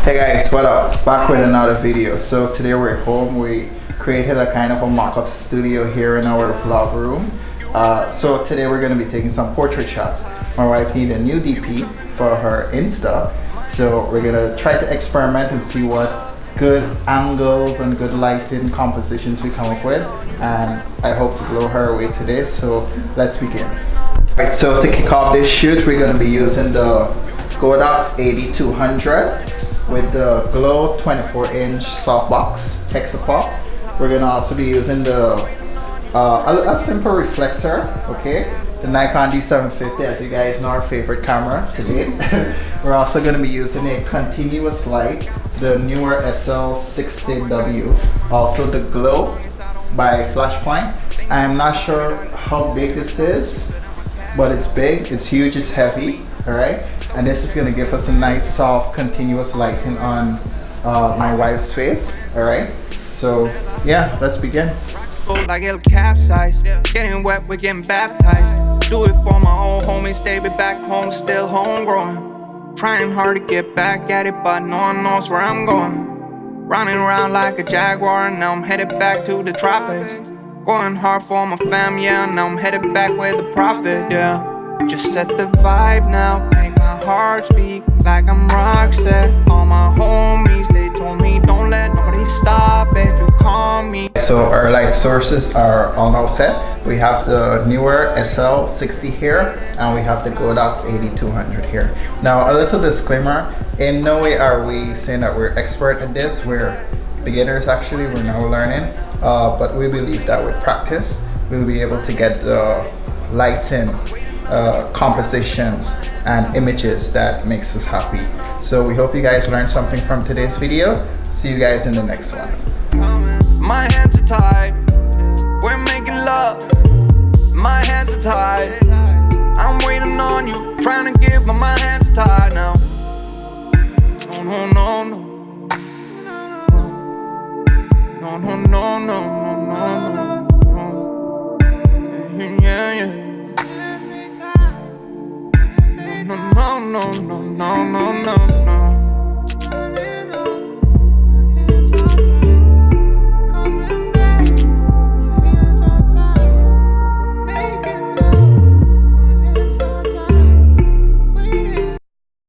Hey guys, what up? Back with another video. So today we're home. We created a kind of a mock-up studio here in our vlog room. So today we're going to be taking some portrait shots. My wife needed a new DP for her Insta. So we're going to try to experiment and see what good angles and good lighting compositions we come up with. And I hope to blow her away today. So let's begin. Alright, so to kick off this shoot, we're going to be using the Godox 8200 with the Glow 24-inch softbox hexapop. We're gonna also be using the a simple reflector, okay? The Nikon D750, as you guys know, our favorite camera to date. We're also gonna be using a continuous light, the newer SL60W. Also the Glow by Flashpoint. I'm not sure how big this is, but it's big, it's huge, it's heavy, all right? And this is gonna give us a nice soft continuous lighting on my wife's face. All right, so yeah, let's begin. Like it'll capsize, getting wet, we're getting baptized. Do it for my old homies, they be back home, still homegrown. Trying hard to get back at it, but no one knows where I'm going. Running around like a jaguar, and now I'm headed back to the tropics. Going hard for my fam, yeah, now I'm headed back with the profit, yeah. Just set the vibe now, make my heart speak like I'm Roxette. All my homies, they told me don't let nobody stop it, you call me. So our light sources are all now set. We have the newer SL60 here, and we have the Godox 8200 here. Now a little disclaimer, in no way are we saying that we're expert at this. We're beginners actually, we're now learning. But we believe that with practice, we'll be able to get the lighting, compositions and images that makes us happy. So we hope you guys learned something from today's video. See you guys in the next one. My hands are tied, we're making love. My hands are tied, I'm waiting on you, trying to give, but my hands are tied now. No, no, no, no. No, no, no, no.